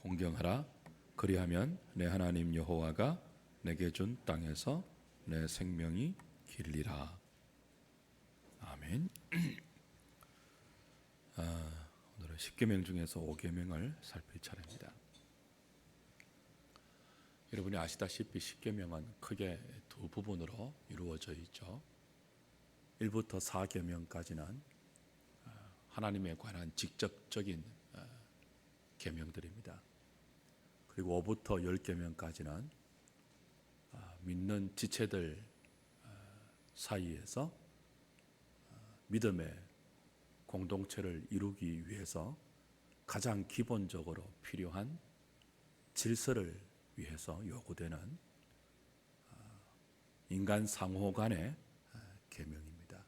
공경하라. 그리하면 내 하나님 여호와가 내게 준 땅에서 내 생명이 길리라. 아멘. 오늘은 10계명 중에서 5계명을 살필 차례입니다. 여러분이 아시다시피 10계명은 크게 두 부분으로 이루어져 있죠. 1부터 4계명까지는 하나님에 관한 직접적인 계명들입니다. 그리고 5부터 10계명까지는 믿는 지체들 사이에서 믿음의 공동체를 이루기 위해서 가장 기본적으로 필요한 질서를 위해서 요구되는 인간 상호 간의 계명입니다.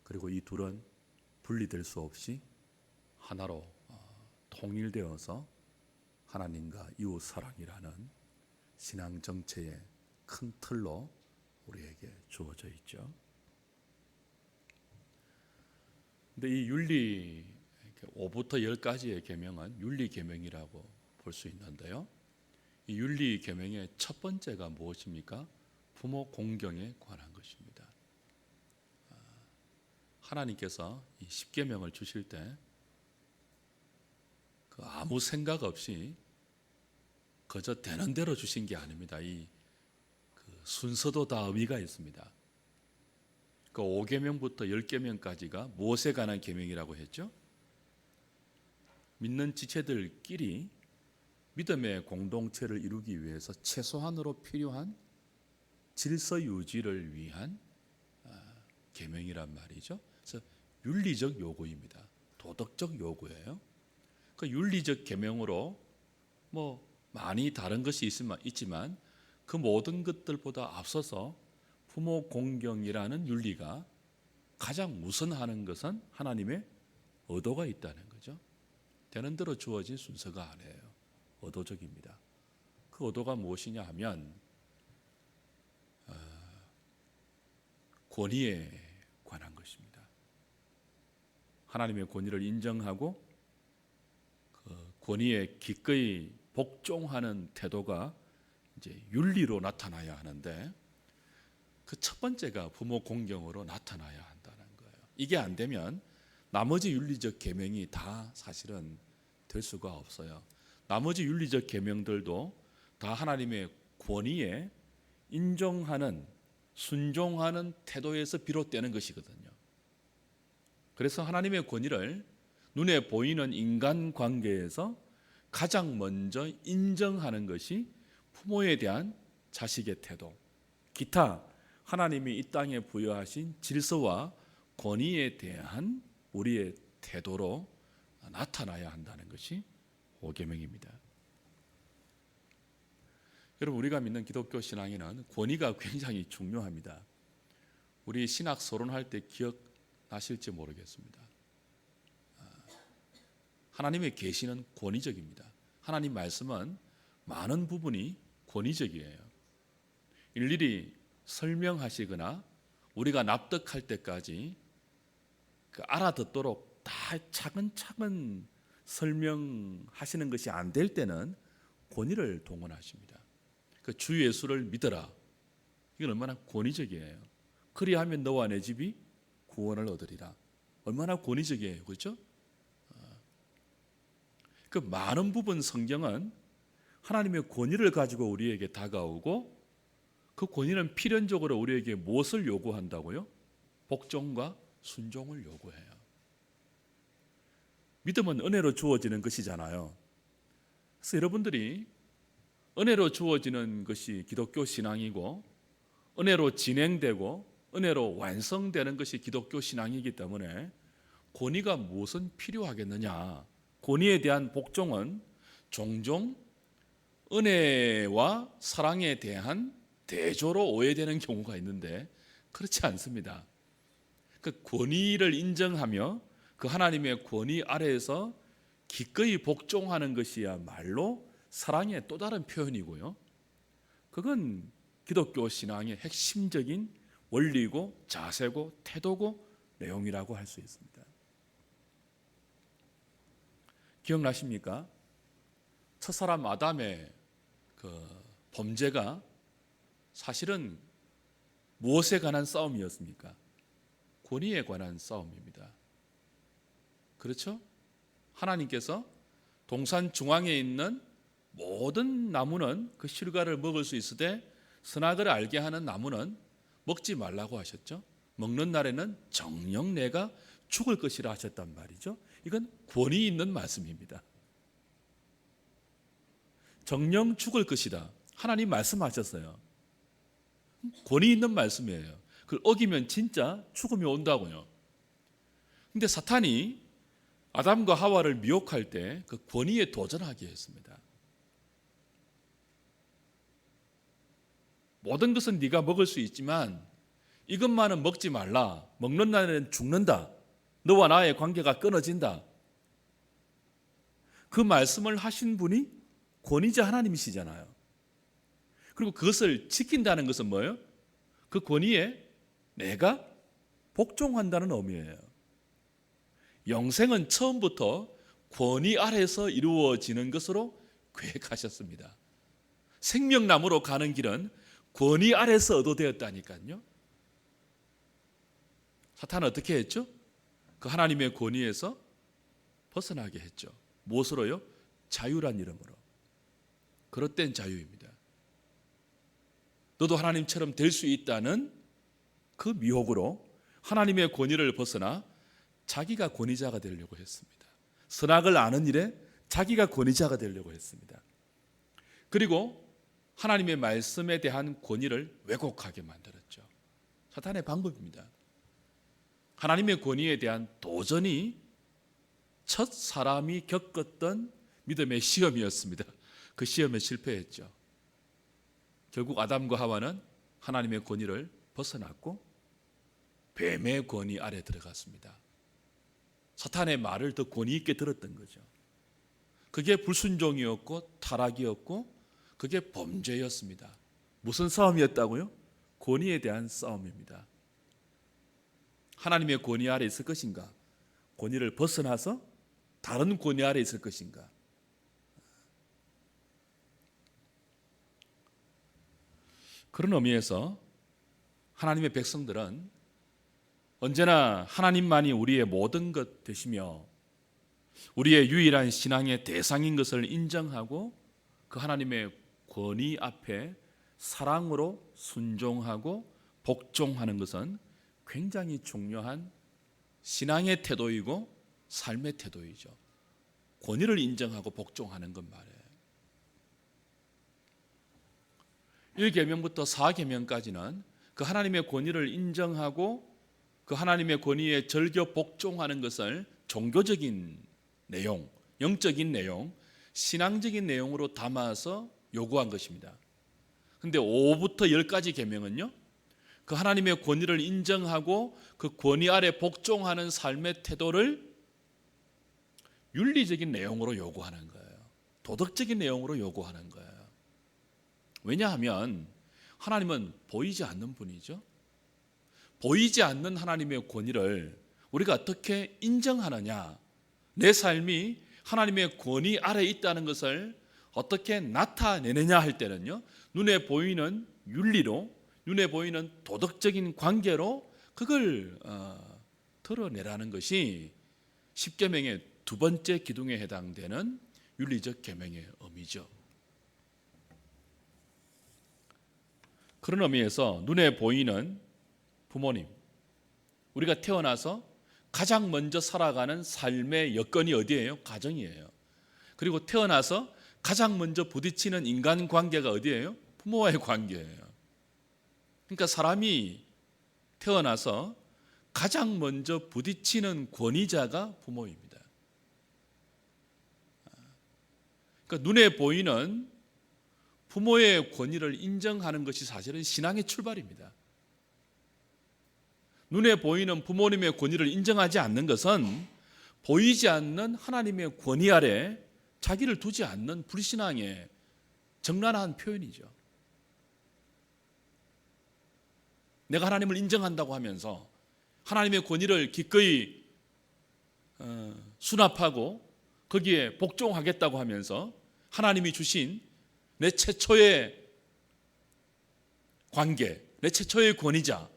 그리고 이 둘은 분리될 수 없이 하나로 통일되어서 하나님과 이웃 사랑이라는 신앙 정체의 큰 틀로 우리에게 주어져 있죠. 근데 이 윤리 5부터 10가지의 계명은 윤리 계명이라고 볼 수 있는데요. 이 윤리 계명의 첫 번째가 무엇입니까? 부모 공경에 관한 것입니다. 하나님께서 이 10계명을 주실 때 아무 생각 없이 그저 되는 대로 주신 게 아닙니다. 이 순서도 다 의미가 있습니다. 5계명부터 10계명까지가 무엇에 관한 계명이라고 했죠? 믿는 지체들끼리 믿음의 공동체를 이루기 위해서 최소한으로 필요한 질서 유지를 위한 계명이란 말이죠. 그래서 윤리적 요구입니다. 도덕적 요구예요. 그 윤리적 계명으로 많이 다른 것이 있지만 그 모든 것들보다 앞서서 부모 공경이라는 윤리가 가장 우선하는 것은 하나님의 의도가 있다는 거죠. 되는 대로 주어진 순서가 아니에요. 의도적입니다. 그 의도가 무엇이냐 하면 권위에 관한 것입니다. 하나님의 권위를 인정하고 그 권위에 기꺼이 복종하는 태도가 이제 윤리로 나타나야 하는데 그 첫 번째가 부모 공경으로 나타나야 한다는 거예요. 이게 안 되면 나머지 윤리적 계명이 다 사실은 될 수가 없어요. 나머지 윤리적 계명들도 다 하나님의 권위에 인정하는 순종하는 태도에서 비롯되는 것이거든요. 그래서 하나님의 권위를 눈에 보이는 인간관계에서 가장 먼저 인정하는 것이 부모에 대한 자식의 태도, 기타 하나님이 이 땅에 부여하신 질서와 권위에 대한 우리의 태도로 나타나야 한다는 것이 5계명입니다. 여러분, 우리가 믿는 기독교 신앙에는 권위가 굉장히 중요합니다. 우리 신학 서론할 때 기억나실지 모르겠습니다. 하나님의 계시는 권위적입니다. 하나님 말씀은 많은 부분이 권위적이에요. 일일이 설명하시거나 우리가 납득할 때까지 알아듣도록 다 차근차근 설명하시는 것이 안 될 때는 권위를 동원하십니다. 주 예수를 믿어라. 이건 얼마나 권위적이에요. 그리하면 너와 내 집이 구원을 얻으리라. 얼마나 권위적이에요. 그렇죠? 그 많은 부분 성경은 하나님의 권위를 가지고 우리에게 다가오고 그 권위는 필연적으로 우리에게 무엇을 요구한다고요? 복종과 순종을 요구해요. 믿음은 은혜로 주어지는 것이잖아요. 그래서 여러분들이 은혜로 주어지는 것이 기독교 신앙이고 은혜로 진행되고 은혜로 완성되는 것이 기독교 신앙이기 때문에 권위가 무엇은 필요하겠느냐? 권위에 대한 복종은 종종 은혜와 사랑에 대한 대조로 오해되는 경우가 있는데 그렇지 않습니다. 그 권위를 인정하며 그 하나님의 권위 아래에서 기꺼이 복종하는 것이야말로 사랑의 또 다른 표현이고요. 그건 기독교 신앙의 핵심적인 원리고 자세고 태도고 내용이라고 할 수 있습니다. 기억나십니까? 첫사람 아담의 그 범죄가 사실은 무엇에 관한 싸움이었습니까? 권위에 관한 싸움입니다. 그렇죠? 하나님께서 동산 중앙에 있는 모든 나무는 그 실과를 먹을 수 있으되 선악을 알게 하는 나무는 먹지 말라고 하셨죠. 먹는 날에는 정녕 내가 죽을 것이라 하셨단 말이죠. 이건 권위 있는 말씀입니다. 정녕 죽을 것이다. 하나님 말씀하셨어요. 권위 있는 말씀이에요. 그걸 어기면 진짜 죽음이 온다고요. 근데 사탄이 아담과 하와를 미혹할 때 그 권위에 도전하게 했습니다. 모든 것은 네가 먹을 수 있지만 이것만은 먹지 말라. 먹는 날에는 죽는다. 너와 나의 관계가 끊어진다. 그 말씀을 하신 분이 권위자 하나님이시잖아요. 그리고 그것을 지킨다는 것은 뭐예요? 그 권위에 내가 복종한다는 의미예요. 영생은 처음부터 권위 아래서 이루어지는 것으로 계획하셨습니다. 생명나무로 가는 길은 권위 아래서 얻어되었다니까요. 사탄은 어떻게 했죠? 그 하나님의 권위에서 벗어나게 했죠. 무엇으로요? 자유란 이름으로. 그릇된 자유입니다. 너도 하나님처럼 될 수 있다는 그 미혹으로 하나님의 권위를 벗어나 자기가 권위자가 되려고 했습니다. 선악을 아는 일에 자기가 권위자가 되려고 했습니다. 그리고 하나님의 말씀에 대한 권위를 왜곡하게 만들었죠. 사탄의 방법입니다. 하나님의 권위에 대한 도전이 첫 사람이 겪었던 믿음의 시험이었습니다. 그 시험에 실패했죠. 결국 아담과 하와는 하나님의 권위를 벗어났고 뱀의 권위 아래 들어갔습니다. 사탄의 말을 더 권위 있게 들었던 거죠. 그게 불순종이었고 타락이었고 그게 범죄였습니다. 무슨 싸움이었다고요? 권위에 대한 싸움입니다. 하나님의 권위 아래 있을 것인가? 권위를 벗어나서 다른 권위 아래 있을 것인가? 그런 의미에서 하나님의 백성들은 언제나 하나님만이 우리의 모든 것 되시며 우리의 유일한 신앙의 대상인 것을 인정하고 그 하나님의 권위 앞에 사랑으로 순종하고 복종하는 것은 굉장히 중요한 신앙의 태도이고 삶의 태도이죠. 권위를 인정하고 복종하는 것 말이에요. 1계명부터 4계명까지는 그 하나님의 권위를 인정하고 그 하나님의 권위에 절겨 복종하는 것을 종교적인 내용, 영적인 내용, 신앙적인 내용으로 담아서 요구한 것입니다. 그런데 5부터 10까지 계명은요, 그 하나님의 권위를 인정하고 그 권위 아래 복종하는 삶의 태도를 윤리적인 내용으로 요구하는 거예요. 도덕적인 내용으로 요구하는 거예요. 왜냐하면 하나님은 보이지 않는 분이죠. 보이지 않는 하나님의 권위를 우리가 어떻게 인정하느냐, 내 삶이 하나님의 권위 아래에 있다는 것을 어떻게 나타내느냐 할 때는요, 눈에 보이는 윤리로, 눈에 보이는 도덕적인 관계로 그걸 드러내라는 것이 10계명의 두 번째 기둥에 해당되는 윤리적 계명의 의미죠. 그런 의미에서 눈에 보이는 부모님, 우리가 태어나서 가장 먼저 살아가는 삶의 여건이 어디예요? 가정이에요. 그리고 태어나서 가장 먼저 부딪히는 인간관계가 어디예요? 부모와의 관계예요. 그러니까 사람이 태어나서 가장 먼저 부딪히는 권위자가 부모입니다. 그러니까 눈에 보이는 부모의 권위를 인정하는 것이 사실은 신앙의 출발입니다. 눈에 보이는 부모님의 권위를 인정하지 않는 것은 보이지 않는 하나님의 권위 아래 자기를 두지 않는 불신앙의 적나라한 표현이죠. 내가 하나님을 인정한다고 하면서 하나님의 권위를 기꺼이 수납하고 거기에 복종하겠다고 하면서 하나님이 주신 내 최초의 관계, 내 최초의 권위자,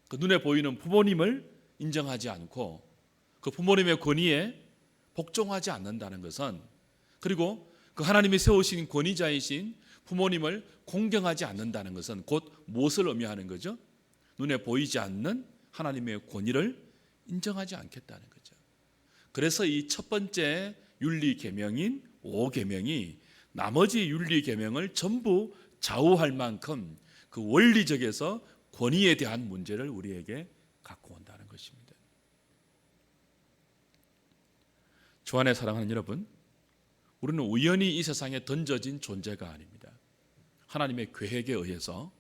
그 눈에 보이는 부모님을 인정하지 않고 그 부모님의 권위에 복종하지 않는다는 것은, 그리고 그 하나님이 세우신 권위자이신 부모님을 공경하지 않는다는 것은 곧 무엇을 의미하는 거죠? 눈에 보이지 않는 하나님의 권위를 인정하지 않겠다는 거죠. 그래서 이 첫 번째 윤리 계명인 5계명이 나머지 윤리 계명을 전부 좌우할 만큼 그 원리적에서 권위에 대한 문제를 우리에게 갖고 온다는 것입니다. 주 안에 사랑하는 여러분, 우리는 우연히 이 세상에 던져진 존재가 아닙니다. 하나님의 계획에 의해서,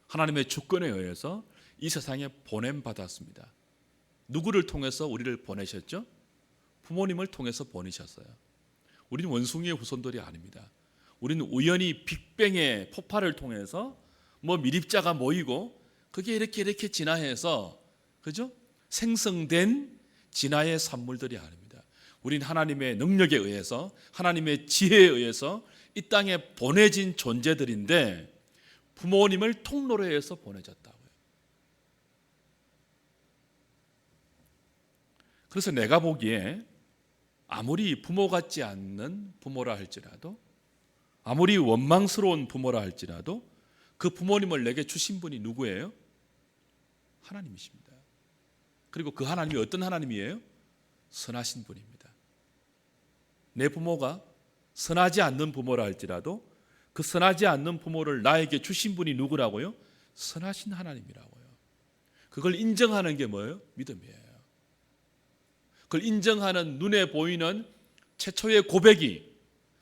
하나님의 주권에 의해서 이 세상에 보냄받았습니다. 누구를 통해서 우리를 보내셨죠? 부모님을 통해서 보내셨어요. 우리는 원숭이의 후손들이 아닙니다. 우리는 우연히 빅뱅의 폭발을 통해서 미립자가 모이고 그게 이렇게 진화해서, 그죠? 생성된 진화의 산물들이 아닙니다. 우린 하나님의 능력에 의해서, 하나님의 지혜에 의해서 이 땅에 보내진 존재들인데 부모님을 통로로 해서 보내졌다고요. 그래서 내가 보기에 아무리 부모 같지 않는 부모라 할지라도, 아무리 원망스러운 부모라 할지라도 그 부모님을 내게 주신 분이 누구예요? 하나님이십니다. 그리고 그 하나님이 어떤 하나님이에요? 선하신 분입니다. 내 부모가 선하지 않는 부모라 할지라도 그 선하지 않는 부모를 나에게 주신 분이 누구라고요? 선하신 하나님이라고요. 그걸 인정하는 게 뭐예요? 믿음이에요. 그걸 인정하는 눈에 보이는 최초의 고백이,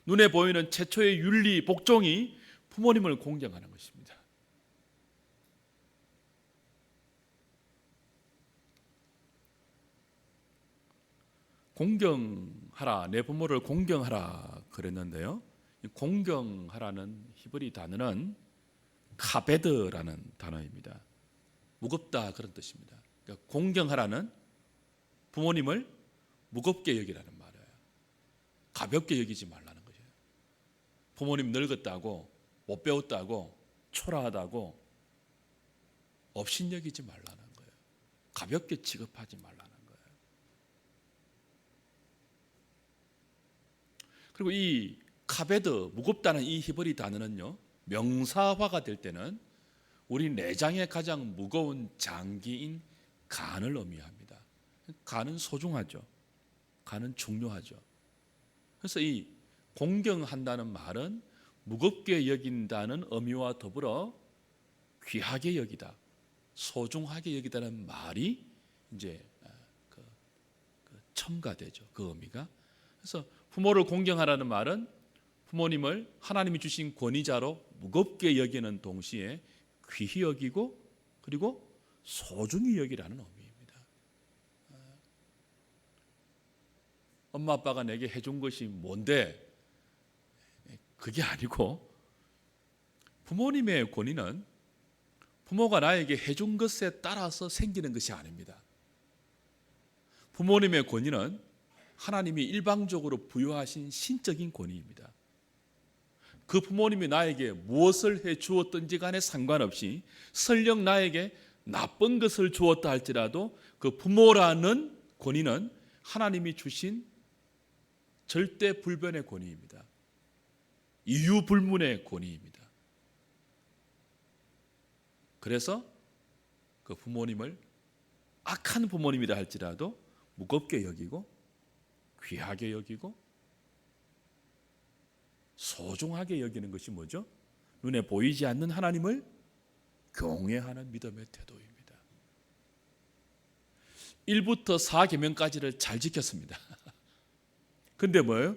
눈에 보이는 최초의 윤리 복종이 부모님을 공경하는 것입니다. 공경하라, 내 부모를 공경하라 그랬는데요. 공경하라는 히브리 단어는 카베드라는 단어입니다. 무겁다 그런 뜻입니다. 그러니까 공경하라는 부모님을 무겁게 여기라는 말이에요. 가볍게 여기지 말라는 거예요. 부모님 늙었다고, 못 배웠다고, 초라하다고 업신여기지 말라는 거예요. 가볍게 취급하지 말라는 거예요. 그리고 이 카베드, 무겁다는 이 히브리 단어는요, 명사화가 될 때는 우리 내장의 가장 무거운 장기인 간을 의미합니다. 간은 소중하죠. 간은 중요하죠. 그래서 이 공경한다는 말은 무겁게 여긴다는 의미와 더불어 귀하게 여기다, 소중하게 여기다는 말이 이제 첨가되죠. 그 의미가. 그래서 부모를 공경하라는 말은 부모님을 하나님이 주신 권위자로 무겁게 여기는 동시에 귀히 여기고 그리고 소중히 여기라는 의미입니다. 엄마 아빠가 내게 해준 것이 뭔데? 그게 아니고, 부모님의 권위는 부모가 나에게 해준 것에 따라서 생기는 것이 아닙니다. 부모님의 권위는 하나님이 일방적으로 부여하신 신적인 권위입니다. 그 부모님이 나에게 무엇을 해 주었든지 간에 상관없이 설령 나에게 나쁜 것을 주었다 할지라도 그 부모라는 권위는 하나님이 주신 절대 불변의 권위입니다. 이유 불문의 권위입니다. 그래서 그 부모님을 악한 부모님이라 할지라도 무겁게 여기고 귀하게 여기고 소중하게 여기는 것이 뭐죠? 눈에 보이지 않는 하나님을 경외하는 믿음의 태도입니다. 1부터 4계명까지를 잘 지켰습니다. 근데 뭐예요?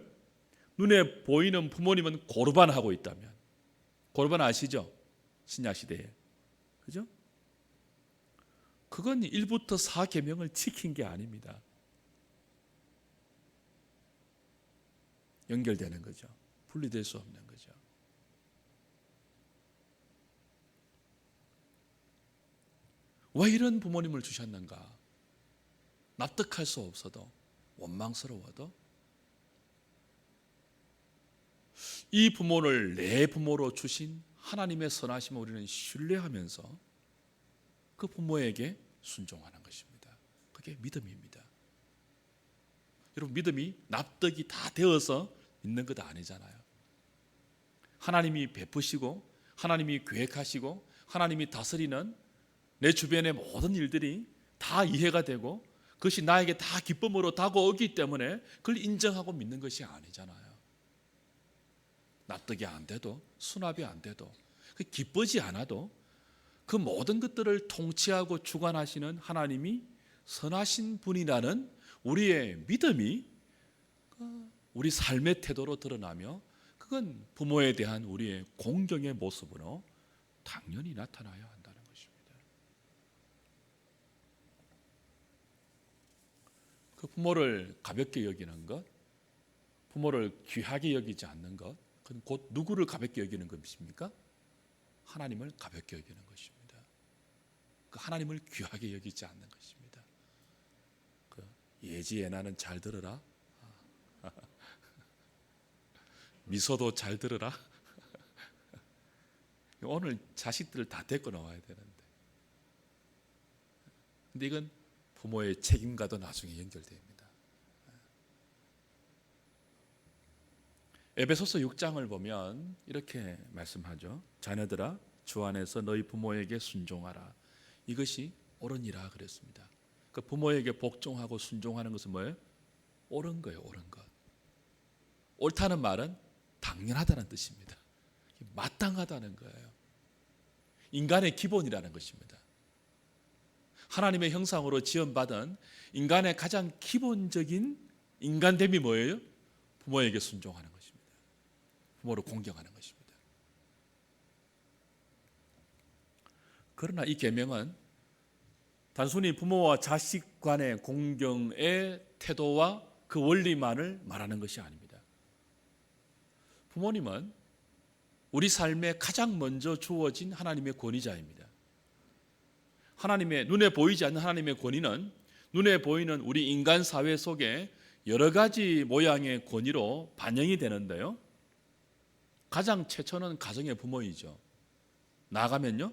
눈에 보이는 부모님은 고르반하고 있다면, 고르반 아시죠? 신약시대에. 그죠? 그건 1부터 4계명을 지킨 게 아닙니다. 연결되는 거죠. 분리될 수 없는 거죠. 왜 이런 부모님을 주셨는가? 납득할 수 없어도, 원망스러워도 이 부모를 내 부모로 주신 하나님의 선하심을 우리는 신뢰하면서 그 부모에게 순종하는 것입니다. 그게 믿음입니다. 여러분, 믿음이 납득이 다 되어서 있는 것 아니잖아요. 하나님이 베푸시고 하나님이 계획하시고 하나님이 다스리는 내 주변의 모든 일들이 다 이해가 되고 그것이 나에게 다 기쁨으로 다가오기 때문에 그걸 인정하고 믿는 것이 아니잖아요. 납득이 안 돼도, 수납이 안 돼도, 기쁘지 않아도 그 모든 것들을 통치하고 주관하시는 하나님이 선하신 분이라는 우리의 믿음이 우리 삶의 태도로 드러나며 그건 부모에 대한 우리의 공경의 모습으로 당연히 나타나야 한다는 것입니다. 그 부모를 가볍게 여기는 것, 부모를 귀하게 여기지 않는 것, 그건 곧 누구를 가볍게 여기는 것입니까? 하나님을 가볍게 여기는 것입니다. 그 하나님을 귀하게 여기지 않는 것입니다. 그 예지예나는 잘 들으라. 미소도 잘 들으라. 오늘 자식들을 다 데리고 나와야 되는데, 근데 이건 부모의 책임과도 나중에 연결됩니다. 에베소서 6장을 보면 이렇게 말씀하죠. 자녀들아, 주 안에서 너희 부모에게 순종하라. 이것이 옳으니라 그랬습니다. 그 부모에게 복종하고 순종하는 것은 뭐예요? 옳은 거예요, 옳은 것. 옳다는 말은 당연하다는 뜻입니다. 마땅하다는 거예요. 인간의 기본이라는 것입니다. 하나님의 형상으로 지음받은 인간의 가장 기본적인 인간됨이 뭐예요? 부모에게 순종하는 것입니다. 부모를 공경하는 것입니다. 그러나 이 계명은 단순히 부모와 자식 간의 공경의 태도와 그 원리만을 말하는 것이 아닙니다. 부모님은 우리 삶에 가장 먼저 주어진 하나님의 권위자입니다. 하나님의 눈에 보이지 않는 하나님의 권위는 눈에 보이는 우리 인간 사회 속에 여러 가지 모양의 권위로 반영이 되는데요. 가장 최초는 가정의 부모이죠. 나아가면요,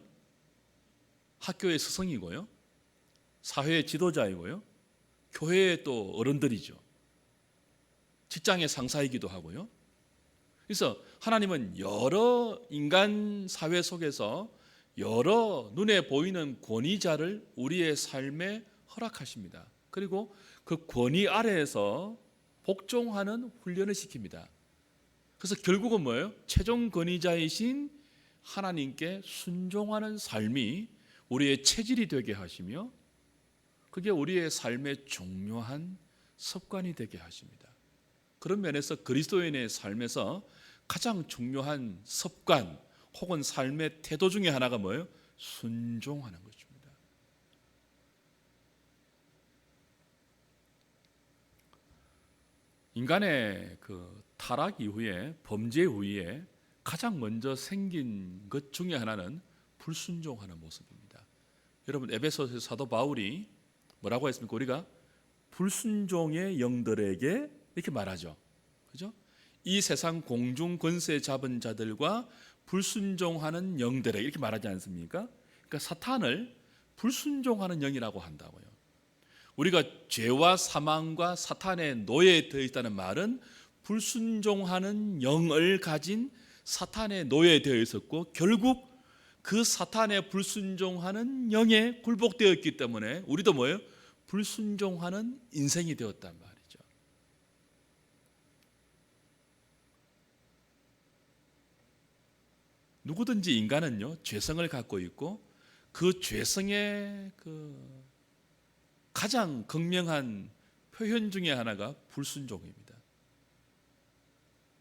학교의 스승이고요, 사회의 지도자이고요, 교회의 또 어른들이죠. 직장의 상사이기도 하고요. 그래서 하나님은 여러 인간 사회 속에서 여러 눈에 보이는 권위자를 우리의 삶에 허락하십니다. 그리고 그 권위 아래에서 복종하는 훈련을 시킵니다. 그래서 결국은 뭐예요? 최종 권위자이신 하나님께 순종하는 삶이 우리의 체질이 되게 하시며 그게 우리의 삶의 중요한 습관이 되게 하십니다. 그런 면에서 그리스도인의 삶에서 가장 중요한 습관 혹은 삶의 태도 중에 하나가 뭐예요? 순종하는 것입니다. 인간의 그 타락 이후에, 범죄 이후에 가장 먼저 생긴 것 중에 하나는 불순종하는 모습입니다. 여러분, 에베소서 사도 바울이 뭐라고 했습니까? 우리가 불순종의 영들에게 이렇게 말하죠. 그죠? 이 세상 공중 권세 잡은 자들과 불순종하는 영들에게 이렇게 말하지 않습니까? 그러니까 사탄을 불순종하는 영이라고 한다고요. 우리가 죄와 사망과 사탄의 노예에 되어 있다는 말은 불순종하는 영을 가진 사탄의 노예에 되어 있었고 결국 그 사탄의 불순종하는 영에 굴복되어 있기 때문에 우리도 뭐예요? 불순종하는 인생이 되었단 말이죠. 누구든지 인간은요, 죄성을 갖고 있고 그 죄성의 그 가장 극명한 표현 중에 하나가 불순종입니다.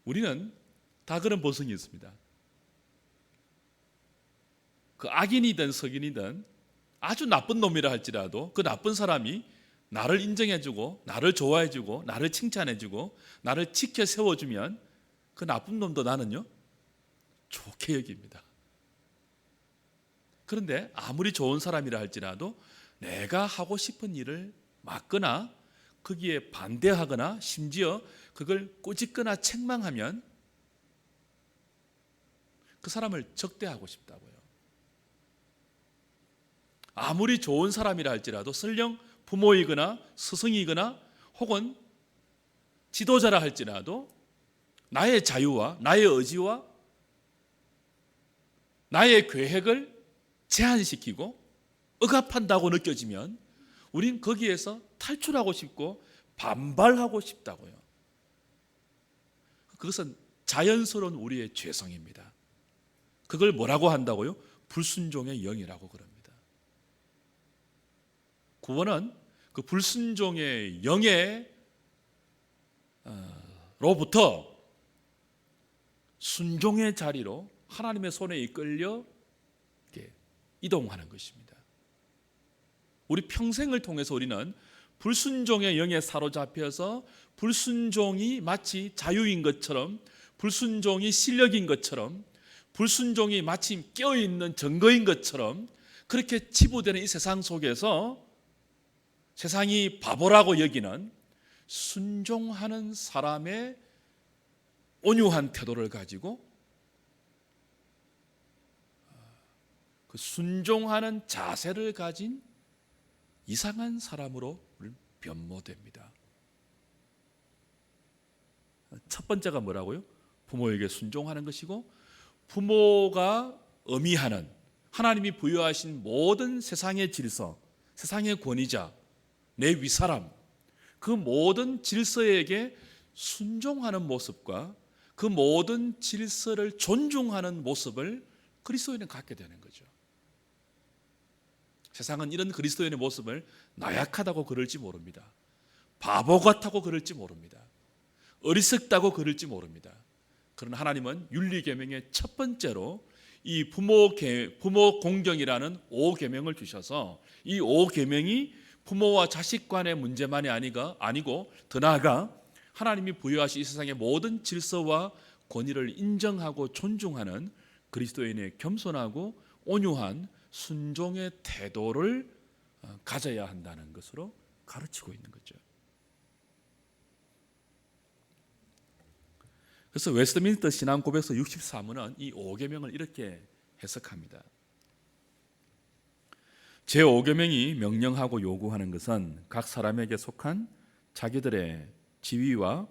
우리는 다 그런 본성이 있습니다. 그 악인이든 석인이든 아주 나쁜 놈이라 할지라도 그 나쁜 사람이 나를 인정해주고 나를 좋아해주고 나를 칭찬해주고 나를 지켜 세워주면 그 나쁜 놈도 나는요 좋게 여깁니다. 그런데 아무리 좋은 사람이라 할지라도 내가 하고 싶은 일을 막거나 거기에 반대하거나 심지어 그걸 꾸짖거나 책망하면 그 사람을 적대하고 싶다고요. 아무리 좋은 사람이라 할지라도 설령 부모이거나 스승이거나 혹은 지도자라 할지라도 나의 자유와 나의 의지와 나의 계획을 제한시키고 억압한다고 느껴지면 우린 거기에서 탈출하고 싶고 반발하고 싶다고요. 그것은 자연스러운 우리의 죄성입니다. 그걸 뭐라고 한다고요? 불순종의 영이라고 그럽니다. 구원은 그 불순종의 영의 로부터 순종의 자리로 하나님의 손에 이끌려 이동하는 것입니다. 우리 평생을 통해서 우리는 불순종의 영에 사로잡혀서 불순종이 마치 자유인 것처럼, 불순종이 실력인 것처럼, 불순종이 마치 깨어있는 증거인 것처럼 그렇게 치부되는 이 세상 속에서 세상이 바보라고 여기는 순종하는 사람의 온유한 태도를 가지고 그 순종하는 자세를 가진 이상한 사람으로 변모됩니다. 첫 번째가 뭐라고요? 부모에게 순종하는 것이고, 부모가 의미하는 하나님이 부여하신 모든 세상의 질서, 세상의 권위자, 내 윗사람, 그 모든 질서에게 순종하는 모습과 그 모든 질서를 존중하는 모습을 그리스도인은 갖게 되는 거죠. 세상은 이런 그리스도인의 모습을 나약하다고 그럴지 모릅니다. 바보 같다고 그럴지 모릅니다. 어리석다고 그럴지 모릅니다. 그러나 하나님은 윤리계명의 첫 번째로 이 부모 공경이라는 5계명을 주셔서 이 5계명이 부모와 자식 간의 문제만이 아니고 더 나아가 하나님이 부여하신 이 세상의 모든 질서와 권위를 인정하고 존중하는 그리스도인의 겸손하고 온유한 순종의 태도를 가져야 한다는 것으로 가르치고 있는 거죠. 그래서 웨스트민스터 신앙고백서 63문은 이 5계명을 이렇게 해석합니다. 제5계명이 명령하고 요구하는 것은 각 사람에게 속한 자기들의 지위와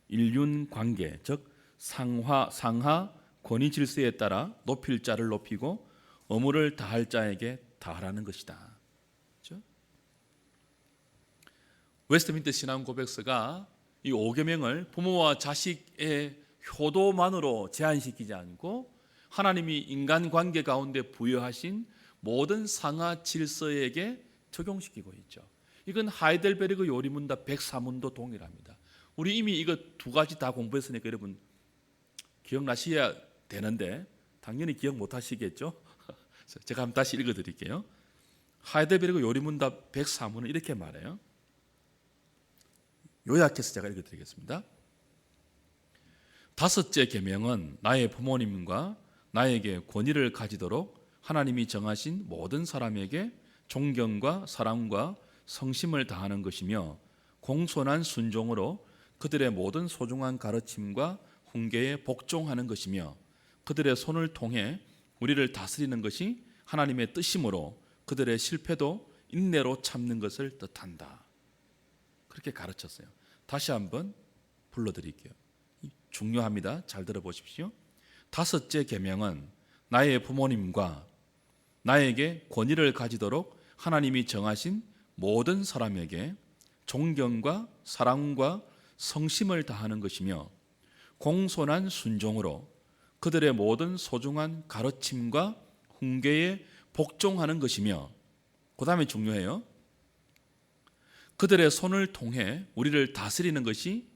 일륜 관계, 즉 상하 권위 질서에 따라 높일 자를 높이고 의무를 다할 자에게 다하라는 것이다. 그렇죠? 웨스트민스터 신앙고백서가 이 5계명을 부모와 자식의 효도만으로 제한시키지 않고 하나님이 인간관계 가운데 부여하신 모든 상하 질서에게 적용시키고 있죠. 이건 하이델베르그 요리문답 104문도 동일합니다. 우리 이미 이거 두 가지 다 공부했으니까 여러분 기억나셔야 되는데 당연히 기억 못 하시겠죠? 제가 한번 다시 읽어드릴게요. 하이델베르그 요리문답 104문은 이렇게 말해요. 요약해서 제가 읽어드리겠습니다. 다섯째 계명은 나의 부모님과 나에게 권위를 가지도록 하나님이 정하신 모든 사람에게 존경과 사랑과 성심을 다하는 것이며 공손한 순종으로 그들의 모든 소중한 가르침과 훈계에 복종하는 것이며 그들의 손을 통해 우리를 다스리는 것이 하나님의 뜻이므로 그들의 실패도 인내로 참는 것을 뜻한다. 그렇게 가르쳤어요. 다시 한번 불러드릴게요. 중요합니다. 잘 들어보십시오. 다섯째 계명은 나의 부모님과 나에게 권위를 가지도록 하나님이 정하신 모든 사람에게 존경과 사랑과 성심을 다하는 것이며 공손한 순종으로 그들의 모든 소중한 가르침과 훈계에 복종하는 것이며 그 다음에 중요해요. 그들의 손을 통해 우리를 다스리는 것이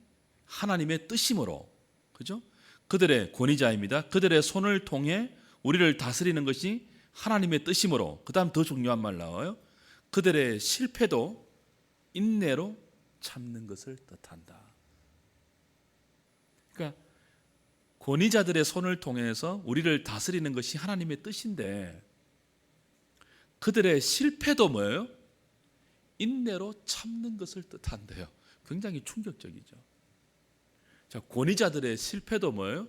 하나님의 뜻이므로, 그죠? 그들의 권위자입니다. 그들의 손을 통해 우리를 다스리는 것이 하나님의 뜻이므로, 그 다음 더 중요한 말 나와요. 그들의 실패도 인내로 참는 것을 뜻한다. 그러니까 권위자들의 손을 통해서 우리를 다스리는 것이 하나님의 뜻인데 그들의 실패도 뭐예요? 인내로 참는 것을 뜻한대요. 굉장히 충격적이죠. 자, 권위자들의 실패도 뭐예요?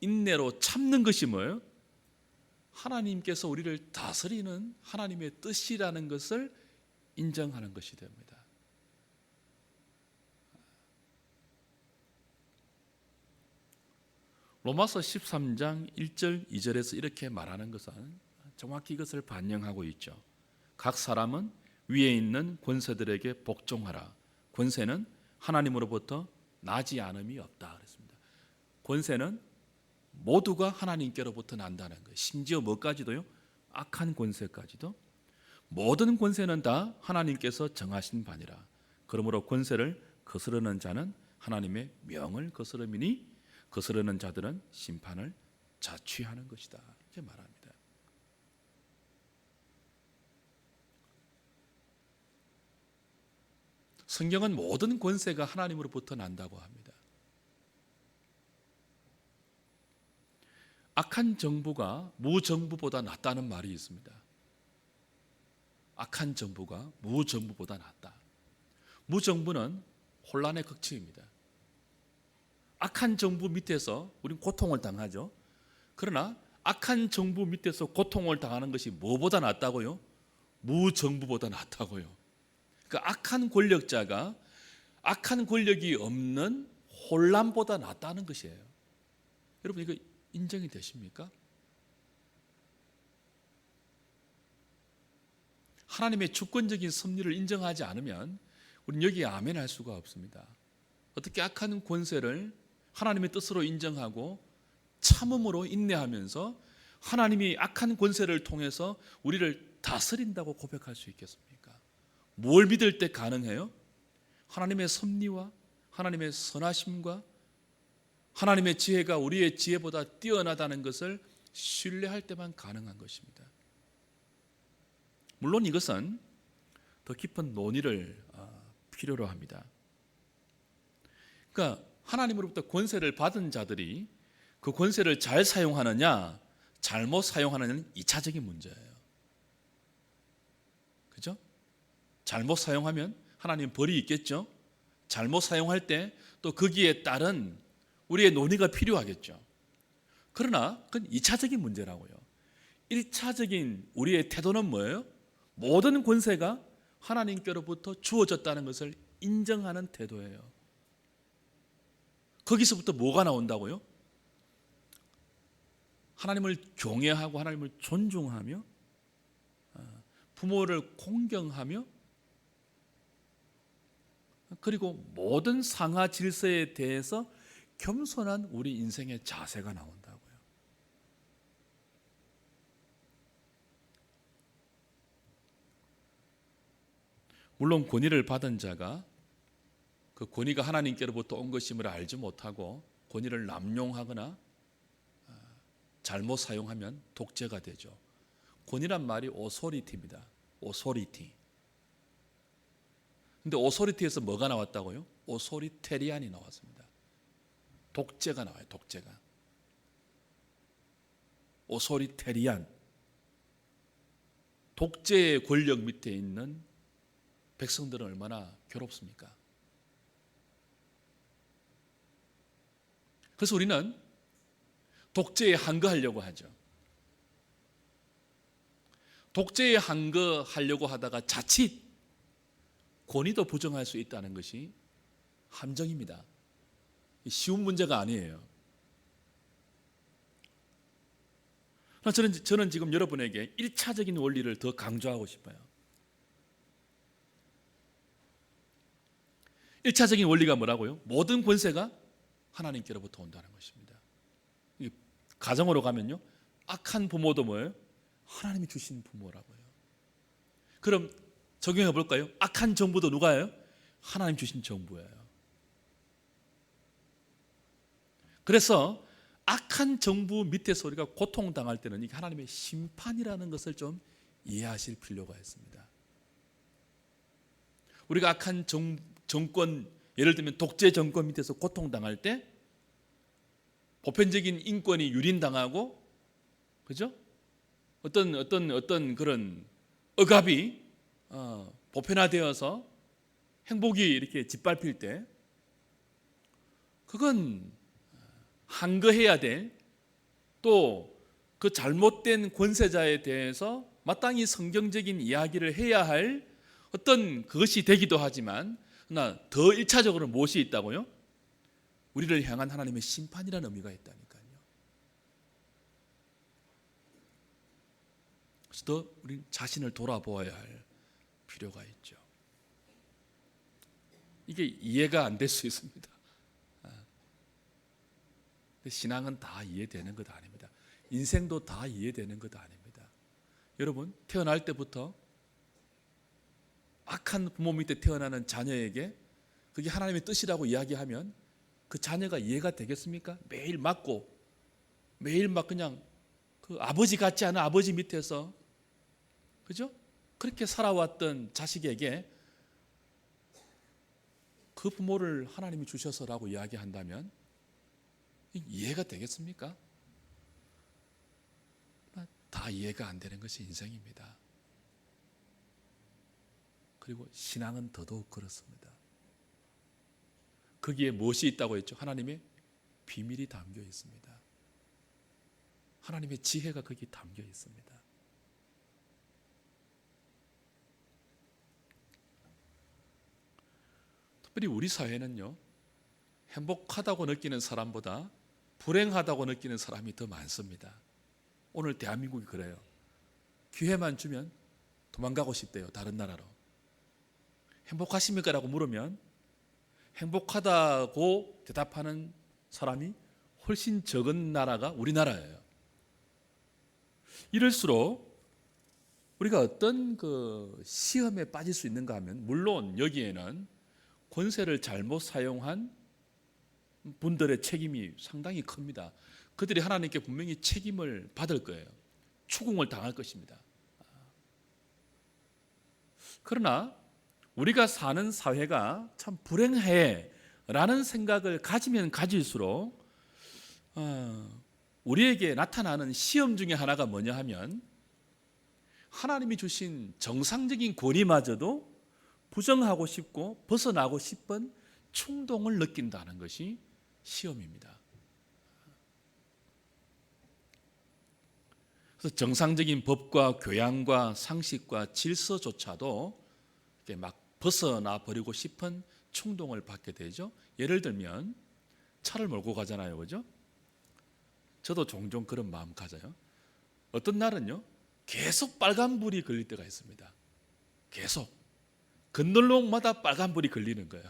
인내로 참는 것이 뭐예요? 하나님께서 우리를 다스리는 하나님의 뜻이라는 것을 인정하는 것이 됩니다. 로마서 13장 1절 2절에서 이렇게 말하는 것은 정확히 이것을 반영하고 있죠. 각 사람은 위에 있는 권세들에게 복종하라. 권세는 하나님으로부터 나지 않음이 없다 그랬습니다. 권세는 모두가 하나님께로부터 난다는 거예요. 심지어 뭐까지도요? 악한 권세까지도. 모든 권세는 다 하나님께서 정하신 바니라. 그러므로 권세를 거스르는 자는 하나님의 명을 거스름이니 거스르는 자들은 심판을 자취하는 것이다. 이렇게 말합니다. 성경은 모든 권세가 하나님으로부터 난다고 합니다. 악한 정부가 무정부보다 낫다는 말이 있습니다. 악한 정부가 무정부보다 낫다. 무정부는 혼란의 극치입니다. 악한 정부 밑에서 우리는 고통을 당하죠. 그러나 악한 정부 밑에서 고통을 당하는 것이 뭐보다 낫다고요? 무정부보다 낫다고요. 그 악한 권력자가 악한 권력이 없는 혼란보다 낫다는 것이에요. 여러분 이거 인정이 되십니까? 하나님의 주권적인 섭리를 인정하지 않으면 우리는 여기에 아멘할 수가 없습니다. 어떻게 악한 권세를 하나님의 뜻으로 인정하고 참음으로 인내하면서 하나님이 악한 권세를 통해서 우리를 다스린다고 고백할 수 있겠습니까? 뭘 믿을 때 가능해요? 하나님의 섭리와 하나님의 선하심과 하나님의 지혜가 우리의 지혜보다 뛰어나다는 것을 신뢰할 때만 가능한 것입니다. 물론 이것은 더 깊은 논의를 필요로 합니다. 그러니까 하나님으로부터 권세를 받은 자들이 그 권세를 잘 사용하느냐 잘못 사용하느냐는 2차적인 문제예요. 그죠? 잘못 사용하면 하나님 벌이 있겠죠. 잘못 사용할 때 또 거기에 따른 우리의 논의가 필요하겠죠. 그러나 그건 2차적인 문제라고요. 1차적인 우리의 태도는 뭐예요? 모든 권세가 하나님께로부터 주어졌다는 것을 인정하는 태도예요. 거기서부터 뭐가 나온다고요? 하나님을 경외하고 하나님을 존중하며 부모를 공경하며 그리고 모든 상하 질서에 대해서 겸손한 우리 인생의 자세가 나온다고요. 물론 권위를 받은 자가 그 권위가 하나님께로부터 온 것임을 알지 못하고 권위를 남용하거나 잘못 사용하면 독재가 되죠. 권위란 말이 오소리티입니다. 오소리티. 근데 오소리티에서 뭐가 나왔다고요? 오소리테리안이 나왔습니다. 독재가 나와요. 독재가. 오소리테리안. 독재의 권력 밑에 있는 백성들은 얼마나 괴롭습니까? 그래서 우리는 독재에 항거하려고 하죠. 독재에 항거하려고 하다가 자칫 권위도 부정할 수 있다는 것이 함정입니다. 쉬운 문제가 아니에요. 저는 지금 여러분에게 1차적인 원리를 더 강조하고 싶어요. 1차적인 원리가 뭐라고요? 모든 권세가 하나님께로부터 온다는 것입니다. 가정으로 가면요, 악한 부모도 뭐예요? 하나님이 주신 부모라고요. 그럼 적용해 볼까요? 악한 정부도 누가예요? 하나님 주신 정부예요. 그래서 악한 정부 밑에서 우리가 고통당할 때는 이게 하나님의 심판이라는 것을 좀 이해하실 필요가 있습니다. 우리가 악한 정권, 예를 들면 독재 정권 밑에서 고통당할 때 보편적인 인권이 유린당하고, 그죠? 어떤 그런 억압이 보편화되어서 행복이 이렇게 짓밟힐 때, 그건 항거해야 될 또 그 잘못된 권세자에 대해서 마땅히 성경적인 이야기를 해야 할 어떤 그것이 되기도 하지만, 그러나 더 1차적으로 무엇이 있다고요? 우리를 향한 하나님의 심판이라는 의미가 있다니까요. 그래서 더 우리 자신을 돌아보아야 할 필요가 있죠. 이게 이해가 안 될 수 있습니다. 신앙은 다 이해되는 것 아닙니다. 인생도 다 이해되는 것 아닙니다. 여러분, 태어날 때부터 악한 부모 밑에 태어나는 자녀에게 그게 하나님의 뜻이라고 이야기하면 그 자녀가 이해가 되겠습니까? 매일 맞고 매일 막 그냥 그 아버지 같지 않은 아버지 밑에서, 그죠? 그렇게 살아왔던 자식에게 그 부모를 하나님이 주셔서라고 이야기한다면 이해가 되겠습니까? 다 이해가 안 되는 것이 인생입니다. 그리고 신앙은 더더욱 그렇습니다. 거기에 무엇이 있다고 했죠? 하나님의 비밀이 담겨 있습니다. 하나님의 지혜가 거기 담겨 있습니다. 특별히 우리 사회는요, 행복하다고 느끼는 사람보다 불행하다고 느끼는 사람이 더 많습니다. 오늘 대한민국이 그래요. 기회만 주면 도망가고 싶대요. 다른 나라로. 행복하십니까? 라고 물으면 행복하다고 대답하는 사람이 훨씬 적은 나라가 우리나라예요. 이럴수록 우리가 어떤 그 시험에 빠질 수 있는가 하면, 물론 여기에는 권세를 잘못 사용한 분들의 책임이 상당히 큽니다. 그들이 하나님께 분명히 책임을 받을 거예요. 추궁을 당할 것입니다. 그러나 우리가 사는 사회가 참 불행해 라는 생각을 가지면 가질수록 우리에게 나타나는 시험 중에 하나가 뭐냐 하면, 하나님이 주신 정상적인 권위마저도 부정하고 싶고 벗어나고 싶은 충동을 느낀다는 것이 시험입니다. 그래서 정상적인 법과 교양과 상식과 질서조차도 이렇게 막 벗어나 버리고 싶은 충동을 받게 되죠. 예를 들면 차를 몰고 가잖아요, 그죠? 저도 종종 그런 마음 가져요. 어떤 날은요, 계속 빨간불이 걸릴 때가 있습니다. 계속 건널목마다 빨간불이 걸리는 거예요.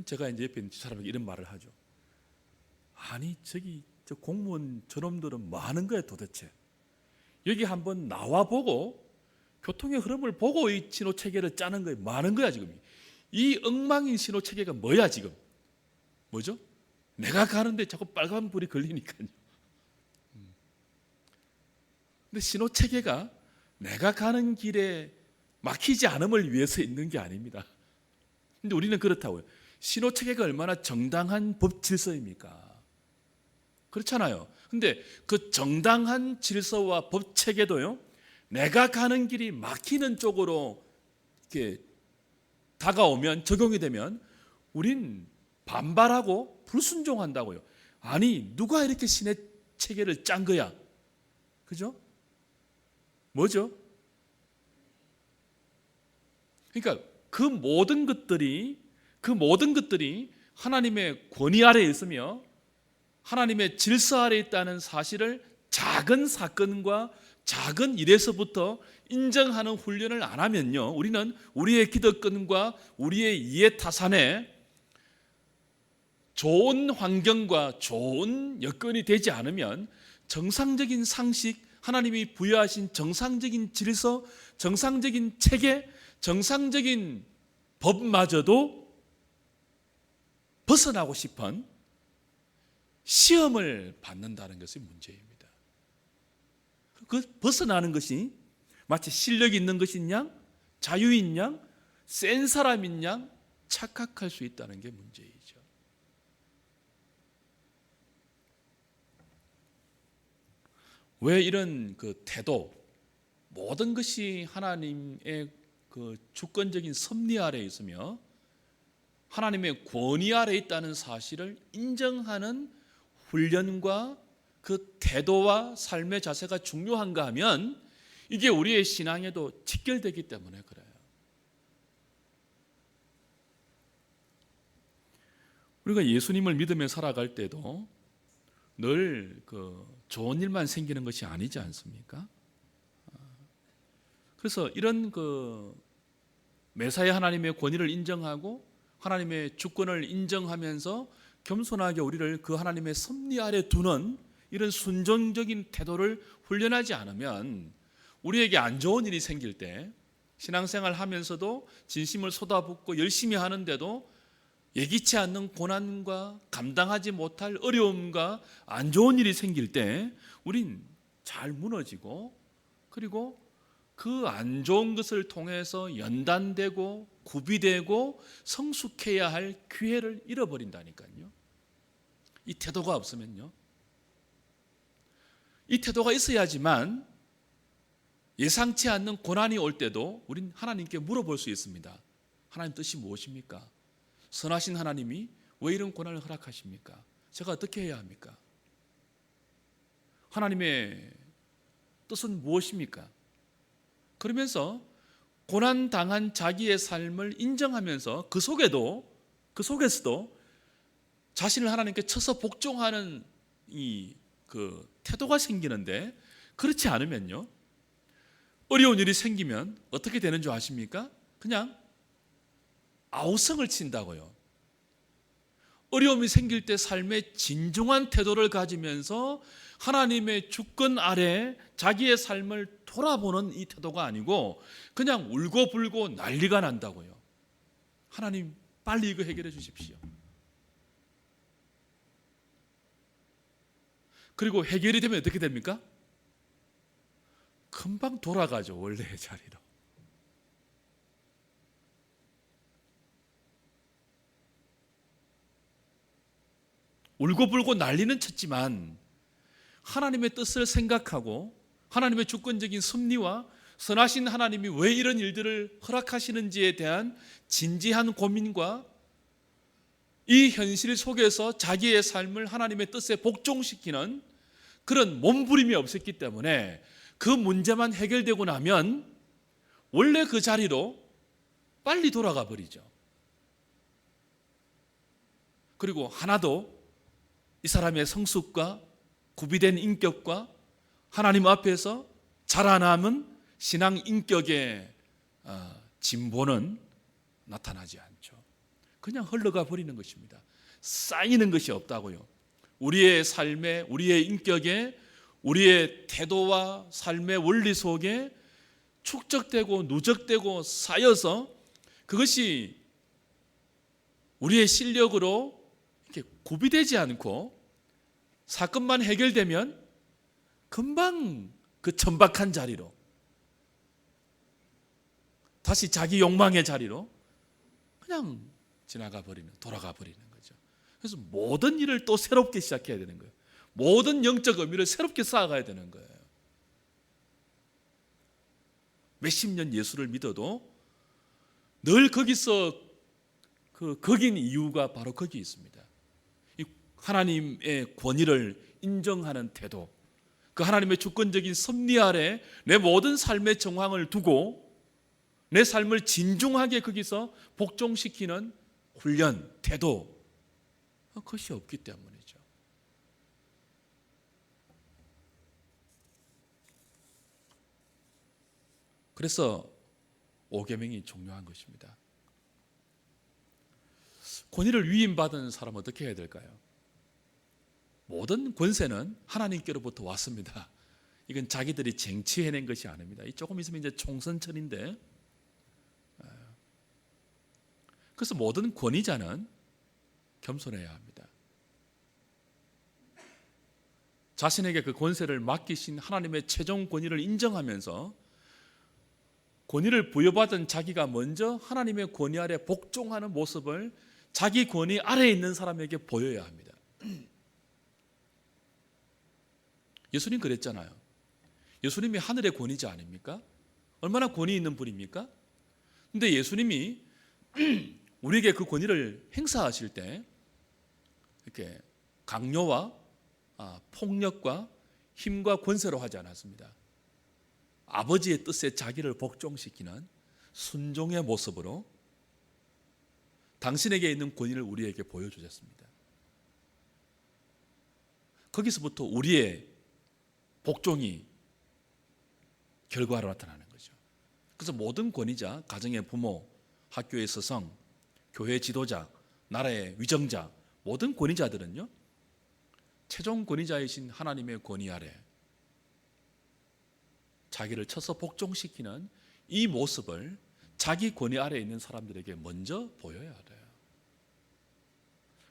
제가 이제 옆에 있는 사람에게 이런 말을 하죠. 아니, 저기 저 공무원 저놈들은 뭐 하는 거야 도대체? 여기 한번 나와보고 교통의 흐름을 보고 이 신호체계를 짜는 거예요. 뭐 하는 거야 지금? 이 엉망인 신호체계가 뭐야 지금? 뭐죠? 내가 가는데 자꾸 빨간불이 걸리니까요. 근데 신호체계가 내가 가는 길에 막히지 않음을 위해서 있는 게 아닙니다. 근데 우리는 그렇다고요. 신호체계가 얼마나 정당한 법 질서입니까? 그렇잖아요. 근데 그 정당한 질서와 법 체계도요, 내가 가는 길이 막히는 쪽으로 이렇게 다가오면, 적용이 되면 우린 반발하고 불순종한다고요. 아니, 누가 이렇게 신의 체계를 짠 거야? 그죠? 뭐죠? 그러니까 그 모든 것들이 하나님의 권위 아래에 있으며 하나님의 질서 아래에 있다는 사실을 작은 사건과 작은 일에서부터 인정하는 훈련을 안 하면요, 우리는 우리의 기득권과 우리의 이해 타산에 좋은 환경과 좋은 여건이 되지 않으면 정상적인 상식, 하나님이 부여하신 정상적인 질서, 정상적인 체계, 정상적인 법마저도 벗어나고 싶은 시험을 받는다는 것이 문제입니다. 그 벗어나는 것이 마치 실력이 있는 것인 양, 자유인 양, 센 사람인 양 착각할 수 있다는 게 문제이죠. 왜 이런 그 태도, 모든 것이 하나님의 그 주권적인 섭리 아래에 있으며 하나님의 권위 아래에 있다는 사실을 인정하는 훈련과 그 태도와 삶의 자세가 중요한가 하면 이게 우리의 신앙에도 직결되기 때문에 그래요. 우리가 예수님을 믿으며 살아갈 때도 늘 좋은 일만 생기는 것이 아니지 않습니까? 그래서 이런 메사야 하나님의 권위를 인정하고 하나님의 주권을 인정하면서 겸손하게 우리를 그 하나님의 섭리 아래 두는 이런 순종적인 태도를 훈련하지 않으면 우리에게 안 좋은 일이 생길 때 신앙생활 하면서도 진심을 쏟아붓고 열심히 하는데도 예기치 않는 고난과 감당하지 못할 어려움과 안 좋은 일이 생길 때 우린 잘 무너지고 그리고 그 안 좋은 것을 통해서 연단되고 구비되고 성숙해야 할 기회를 잃어버린다니까요. 이 태도가 없으면요. 이 태도가 있어야지만 예상치 않는 고난이 올 때도 우린 하나님께 물어볼 수 있습니다. 하나님 뜻이 무엇입니까? 선하신 하나님이 왜 이런 고난을 허락하십니까? 제가 어떻게 해야 합니까? 하나님의 뜻은 무엇입니까? 그러면서 고난당한 자기의 삶을 인정하면서 그 속에서도 자신을 하나님께 쳐서 복종하는 그 태도가 생기는데, 그렇지 않으면요, 어려운 일이 생기면 어떻게 되는 줄 아십니까? 그냥 아우성을 친다고요. 어려움이 생길 때 삶의 진중한 태도를 가지면서 하나님의 주권 아래 자기의 삶을 돌아보는 이 태도가 아니고 그냥 울고불고 난리가 난다고요. 하나님 빨리 이거 해결해 주십시오. 그리고 해결이 되면 어떻게 됩니까? 금방 돌아가죠, 원래의 자리로. 울고불고 난리는 쳤지만 하나님의 뜻을 생각하고 하나님의 주권적인 섭리와 선하신 하나님이 왜 이런 일들을 허락하시는지에 대한 진지한 고민과 이 현실 속에서 자기의 삶을 하나님의 뜻에 복종시키는 그런 몸부림이 없었기 때문에 그 문제만 해결되고 나면 원래 그 자리로 빨리 돌아가 버리죠. 그리고 하나도 이 사람의 성숙과 구비된 인격과 하나님 앞에서 자라남은 신앙 인격의 진보는 나타나지 않죠. 그냥 흘러가 버리는 것입니다. 쌓이는 것이 없다고요. 우리의 삶에, 우리의 인격에, 우리의 태도와 삶의 원리 속에 축적되고 누적되고 쌓여서 그것이 우리의 실력으로 이렇게 구비되지 않고 사건만 해결되면 금방 그 천박한 자리로, 다시 자기 욕망의 자리로 그냥 돌아가 버리는 거죠. 그래서 모든 일을 또 새롭게 시작해야 되는 거예요. 모든 영적 의미를 새롭게 쌓아가야 되는 거예요. 몇십 년 예수를 믿어도 늘 거기서 거긴 이유가 바로 거기 있습니다. 이 하나님의 권위를 인정하는 태도, 그 하나님의 주권적인 섭리 아래 내 모든 삶의 정황을 두고 내 삶을 진중하게 거기서 복종시키는 훈련, 태도, 그것이 없기 때문이죠. 그래서 5계명이 중요한 것입니다. 권위를 위임받은 사람은 어떻게 해야 될까요? 모든 권세는 하나님께로부터 왔습니다. 이건 자기들이 쟁취해낸 것이 아닙니다. 조금 있으면 이제 총선철인데, 그래서 모든 권위자는 겸손해야 합니다. 자신에게 그 권세를 맡기신 하나님의 최종 권위를 인정하면서 권위를 부여받은 자기가 먼저 하나님의 권위 아래 복종하는 모습을 자기 권위 아래에 있는 사람에게 보여야 합니다. 예수님 그랬잖아요. 예수님이 하늘의 권위자 아닙니까? 얼마나 권위 있는 분입니까? 근데 예수님이 우리에게 그 권위를 행사하실 때 이렇게 강요와 폭력과 힘과 권세로 하지 않았습니다. 아버지의 뜻에 자기를 복종시키는 순종의 모습으로 당신에게 있는 권위를 우리에게 보여주셨습니다. 거기서부터 우리의 복종이 결과로 나타나는 거죠. 그래서 모든 권위자, 가정의 부모, 학교의 스승, 교회 지도자, 나라의 위정자, 모든 권위자들은요, 최종 권위자이신 하나님의 권위 아래 자기를 쳐서 복종시키는 이 모습을 자기 권위 아래에 있는 사람들에게 먼저 보여야 돼요.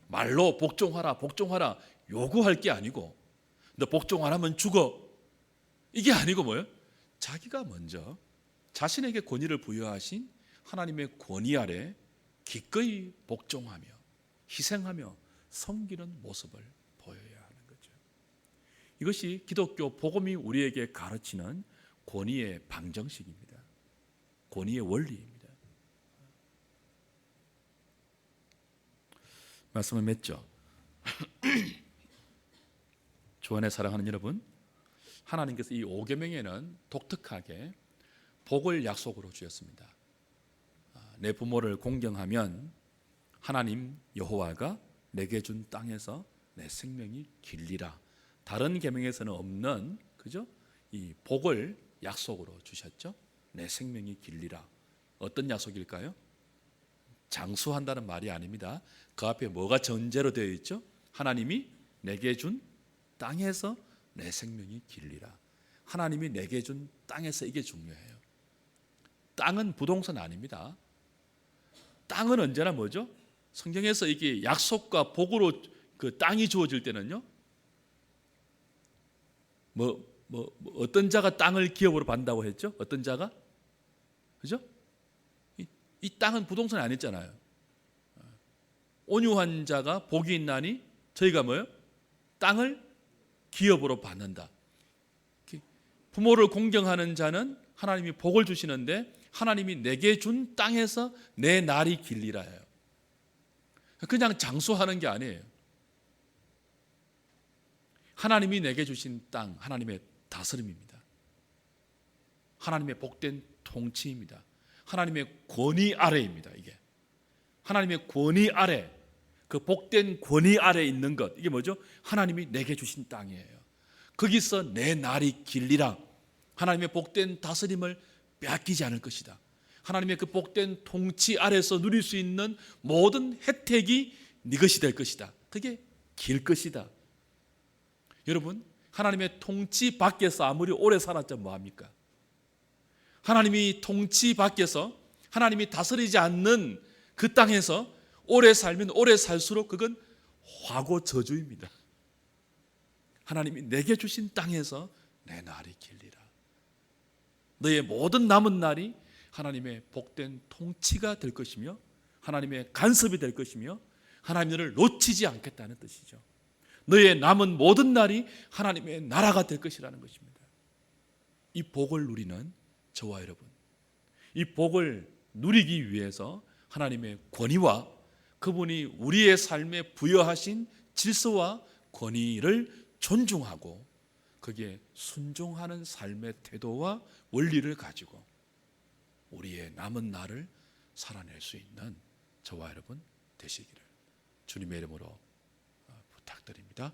말로 복종하라, 복종하라 요구할 게 아니고, 너 복종 안 하면 죽어, 이게 아니고 뭐예요? 자기가 먼저 자신에게 권위를 부여하신 하나님의 권위 아래 기꺼이 복종하며 희생하며 섬기는 모습을 보여야 하는 거죠. 이것이 기독교 복음이 우리에게 가르치는 권위의 방정식입니다. 권위의 원리입니다. 말씀을 맺죠. 주 안에 사랑하는 여러분, 하나님께서 이 5계명에는 독특하게 복을 약속으로 주셨습니다. 내 부모를 공경하면 하나님 여호와가 내게 준 땅에서 내 생명이 길리라. 다른 계명에서는 없는, 그죠? 이 복을 약속으로 주셨죠. 내 생명이 길리라. 어떤 약속일까요? 장수한다는 말이 아닙니다. 그 앞에 뭐가 전제로 되어 있죠? 하나님이 내게 준 땅에서 내 생명이 길리라. 하나님이 내게 준 땅에서, 이게 중요해요. 땅은 부동산 아닙니다. 땅은 언제나 뭐죠? 성경에서 이게 약속과 복으로 그 땅이 주어질 때는요, 어떤 자가 땅을 기업으로 받는다고 했죠? 어떤 자가? 그죠? 이 땅은 부동산이 아니잖아요. 온유한 자가 복이 있나니 저희가 뭐예요? 땅을 기업으로 받는다. 부모를 공경하는 자는 하나님이 복을 주시는데, 하나님이 내게 준 땅에서 내 날이 길리라 해요. 그냥 장수하는 게 아니에요. 하나님이 내게 주신 땅, 하나님의 다스림입니다. 하나님의 복된 통치입니다. 하나님의 권위 아래입니다. 이게 하나님의 권위 아래, 그 복된 권위 아래 있는 것, 이게 뭐죠? 하나님이 내게 주신 땅이에요. 거기서 내 날이 길리라. 하나님의 복된 다스림을 빼앗기지 않을 것이다. 하나님의 그 복된 통치 아래서 누릴 수 있는 모든 혜택이 네 것이 될 것이다. 그게 길 것이다. 여러분, 하나님의 통치 밖에서 아무리 오래 살았자 뭐합니까? 하나님이 통치 밖에서, 하나님이 다스리지 않는 그 땅에서 오래 살면 오래 살수록 그건 화고 저주입니다. 하나님이 내게 주신 땅에서 내 날이 길리라. 너의 모든 남은 날이 하나님의 복된 통치가 될 것이며 하나님의 간섭이 될 것이며 하나님 너를 놓치지 않겠다는 뜻이죠. 너의 남은 모든 날이 하나님의 나라가 될 것이라는 것입니다. 이 복을 누리는 저와 여러분, 이 복을 누리기 위해서 하나님의 권위와 그분이 우리의 삶에 부여하신 질서와 권위를 존중하고 거기에 순종하는 삶의 태도와 원리를 가지고 우리의 남은 날을 살아낼 수 있는 저와 여러분 되시기를 주님의 이름으로 부탁드립니다.